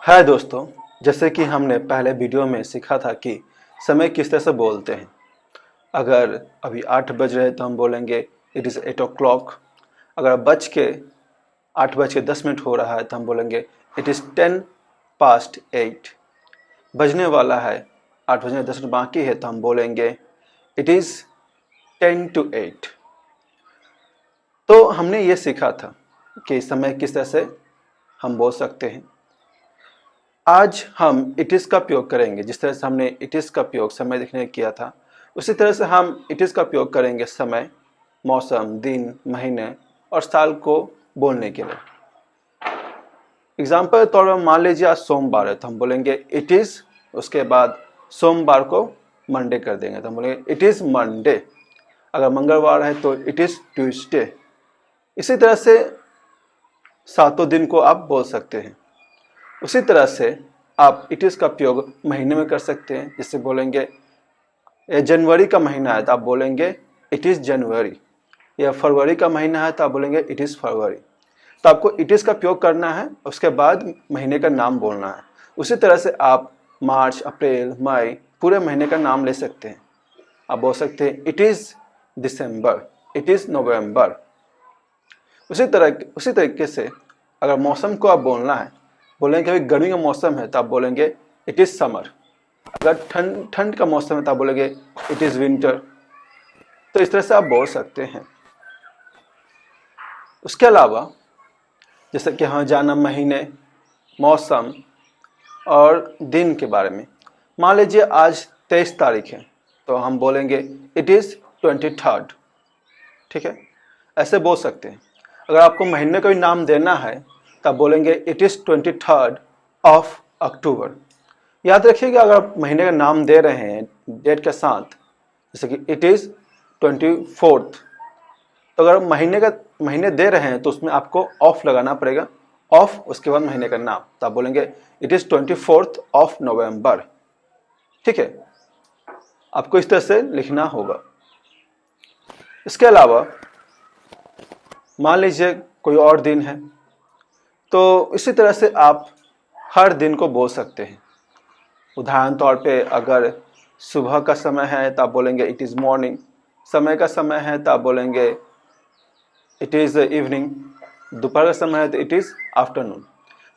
हाय दोस्तों, जैसे कि हमने पहले वीडियो में सीखा था कि समय किस तरह से बोलते हैं। अगर अभी 8 बज रहे तो हम बोलेंगे इट इज़ 8 o'clock। अगर 8:10 हो रहा है तो हम बोलेंगे इट इज़ 8:10। बजने वाला है, 8 बजने 10 मिनट बाकी है तो हम बोलेंगे इट इज़ 10 to 8। तो हमने ये सीखा था कि समय किस तरह से हम बोल सकते हैं। आज हम इट इज़ का प्रयोग करेंगे। जिस तरह से हमने इट इज़ का प्रयोग समय लिखने किया था, उसी तरह से हम इट इज़ का प्रयोग करेंगे समय, मौसम, दिन, महीने और साल को बोलने के लिए। एग्जाम्पल के तौर पर मान लीजिए आज सोमवार है तो हम बोलेंगे इट इज़, उसके बाद सोमवार को मंडे कर देंगे तो हम बोलेंगे इट इज़ मंडे। अगर मंगलवार है तो इट इज़ ट्यूसडे। इसी तरह से सातों दिन को आप बोल सकते हैं। उसी तरह से आप इट इज़ का प्रयोग महीने में कर सकते हैं। जिससे बोलेंगे जनवरी का महीना है तो आप बोलेंगे इट इज़ जनवरी, या फरवरी का महीना है तो आप बोलेंगे इट इज़ फरवरी। तो आपको इट इज़ का प्रयोग करना है, उसके बाद महीने का नाम बोलना है। उसी तरह से आप मार्च, अप्रैल, मई पूरे महीने का नाम ले सकते हैं। आप बोल सकते हैं it is December, it is November. उसी तरीके से अगर मौसम को आप बोलना है, बोलेंगे कि अभी गर्मी का मौसम है तो आप बोलेंगे इट इज़ समर। अगर ठंड का मौसम है तो आप बोलेंगे इट इज़ विंटर। तो इस तरह से आप बोल सकते हैं। उसके अलावा जैसे कि हाँ जाना महीने, मौसम और दिन के बारे में। मान लीजिए आज 23 तारीख है तो हम बोलेंगे इट इज़ 23rd। ठीक है, ऐसे बोल सकते हैं। अगर आपको महीने का भी नाम देना है तब बोलेंगे it is 23rd of October। याद रखिएगा, अगर आप महीने का नाम दे रहे हैं डेट के साथ, जैसे कि इट इज़ 24th, तो अगर महीने दे रहे हैं तो उसमें आपको ऑफ लगाना पड़ेगा। ऑफ, उसके बाद महीने का नाम, तो आप बोलेंगे it is 24th of November। ठीक है, आपको इस तरह से लिखना होगा। इसके अलावा मान लीजिए कोई और दिन है तो इसी तरह से आप हर दिन को बोल सकते हैं। उदाहरण तौर पे अगर सुबह का समय है तो आप बोलेंगे इट इज़ मॉर्निंग, समय का समय है तो आप बोलेंगे इट इज़ इवनिंग, दोपहर का समय है तो इट इज़ आफ्टरनून।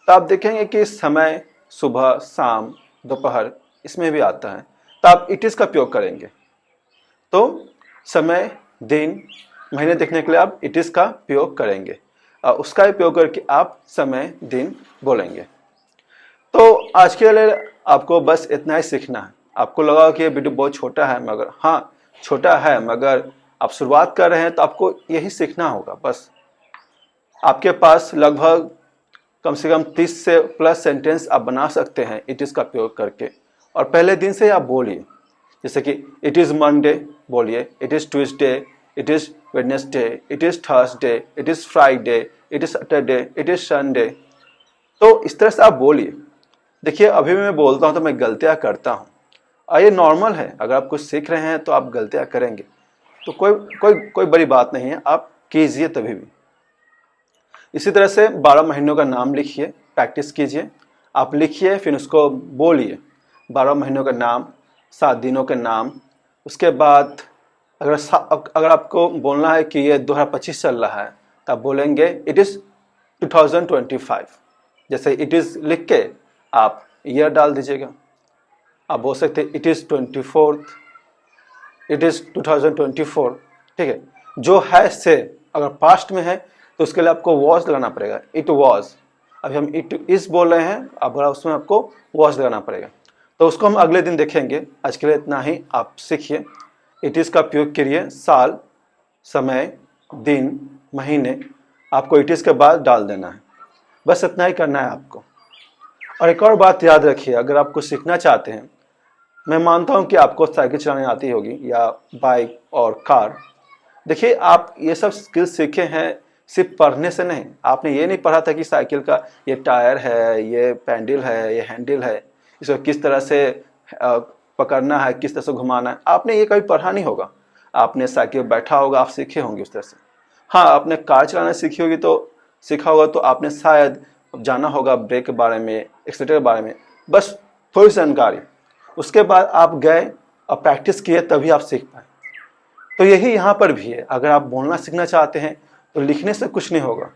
तो आप देखेंगे कि समय सुबह, शाम, दोपहर इसमें भी आता है, तो आप इट इज़ का प्रयोग करेंगे। तो समय, दिन, महीने देखने के लिए आप इट इज़ का प्रयोग करेंगे और उसका उपयोग करके आप समय, दिन बोलेंगे। तो आज के लिए आपको बस इतना ही सीखना है। आपको लगा कि ये वीडियो बहुत छोटा है, मगर हाँ छोटा है, मगर आप शुरुआत कर रहे हैं तो आपको यही सीखना होगा। बस आपके पास लगभग कम से कम 30 से प्लस सेंटेंस आप बना सकते हैं इट इज़ का प्रयोग करके, और पहले दिन से आप बोलिए। जैसे कि इट इज़ मंडे बोलिए, it is Tuesday, it is Wednesday, it is Thursday, it is Friday, it is Saturday, it is Sunday. तो इस तरह से आप बोलिए। देखिए अभी मैं बोलता हूँ तो मैं गलतियाँ करता हूँ, और ये नॉर्मल है। अगर आप कुछ सीख रहे हैं तो आप गलतियाँ करेंगे, तो कोई बड़ी बात नहीं है, आप कीजिए तभी भी। इसी तरह से 12 महीनों का नाम लिखिए, प्रैक्टिस कीजिए। आप लिखिए फिर उसको बोलिए, 12 महीनों का नाम, 7 दिनों के नाम। उसके बाद अगर आपको बोलना है कि ये 2025 चल रहा है तो आप बोलेंगे इट इज़ 2025। जैसे इट इज़ लिख के आप ईयर डाल दीजिएगा। आप बोल सकते हैं it is 24th, it is 2024। ठीक है, जो है से अगर पास्ट में है तो उसके लिए आपको वॉज लगाना पड़ेगा, इट वॉज। अभी हम इट इज़ बोल रहे हैं, अब उसमें आपको वॉज लगाना पड़ेगा। तो उसको हम अगले दिन देखेंगे। आज के लिए इतना ही, आप सीखिए। इट इज़ का प्रयोग करिए, साल, समय, दिन, महीने आपको इट इज़ के बाद डाल देना है। बस इतना ही करना है आपको। और एक और बात याद रखिए, अगर आप कुछ सीखना चाहते हैं, मैं मानता हूं कि आपको साइकिल चलाने आती होगी या बाइक और कार। देखिए आप ये सब स्किल सीखे हैं सिर्फ पढ़ने से नहीं। आपने ये नहीं पढ़ा था कि साइकिल का ये टायर है, ये पैडल है, ये हैंडल है, इसको किस तरह से पकड़ना है, किस तरह से घुमाना है। आपने ये कभी पढ़ा नहीं होगा। आपने साइकिल पर बैठा होगा, आप सीखे होंगे उस तरह से। हाँ, आपने कार चलाना सीखी होगी तो सीखा होगा तो आपने शायद जाना होगा ब्रेक के बारे में, एक्सेलेरेटर के बारे में, बस थोड़ी सी जानकारी। उसके बाद आप गए और प्रैक्टिस किए तभी आप सीख पाए। तो यही यहाँ पर भी है, अगर आप बोलना सीखना चाहते हैं तो लिखने से कुछ नहीं होगा।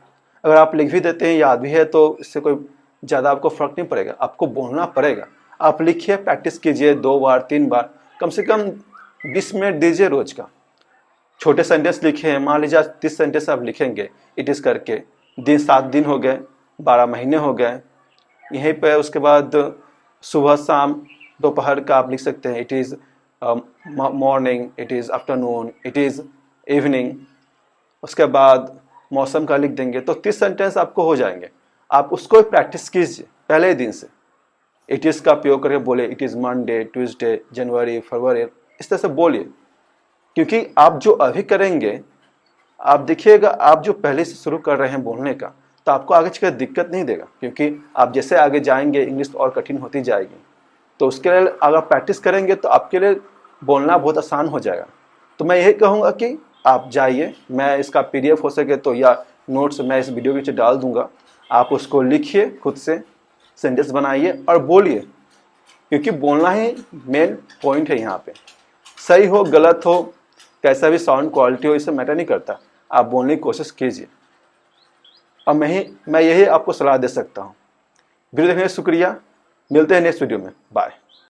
अगर आप लिख भी देते हैं, याद भी है, तो इससे कोई ज़्यादा आपको फ़र्क नहीं पड़ेगा, आपको बोलना पड़ेगा। आप लिखिए, प्रैक्टिस कीजिए 2 बार 3 बार, कम से कम 20 मिनट दीजिए रोज़ का। छोटे सेंटेंस लिखे, मान लीजिए 30 सेंटेंस आप लिखेंगे इट इज़ करके, 7 दिन हो गए, 12 महीने हो गए। यहीं पे उसके बाद सुबह शाम दोपहर का आप लिख सकते हैं, it is morning, it is afternoon, it is evening. उसके बाद मौसम का लिख देंगे, तो 30 सेंटेंस आपको हो जाएंगे। आप उसको प्रैक्टिस कीजिए पहले ही दिन से। इट इज़ का प्रयोग करके बोले, इट इज़ मंडे, ट्यूसडे, जनवरी, फरवरी, इस तरह से बोलिए। क्योंकि आप जो अभी करेंगे, आप देखिएगा, आप जो पहले से शुरू कर रहे हैं बोलने का, तो आपको आगे चलकर दिक्कत नहीं देगा। क्योंकि आप जैसे आगे जाएंगे इंग्लिश और कठिन होती जाएगी। तो उसके लिए अगर प्रैक्टिस करेंगे तो आपके लिए बोलना बहुत आसान हो जाएगा। तो मैं यही कहूँगा कि आप जाइए, मैं इसका PDF हो सके तो या नोट्स मैं इस वीडियो के नीचे डाल दूँगा, आप उसको लिखिए, खुद से सेंटेंस बनाइए और बोलिए। क्योंकि बोलना ही मेन पॉइंट है यहाँ पे। सही हो गलत हो, कैसा भी साउंड क्वालिटी हो, इससे मैटर नहीं करता, आप बोलने की कोशिश कीजिए। और मैं यही आपको सलाह दे सकता हूँ। वीडियो देखने का शुक्रिया, मिलते हैं नेक्स्ट वीडियो में, बाय।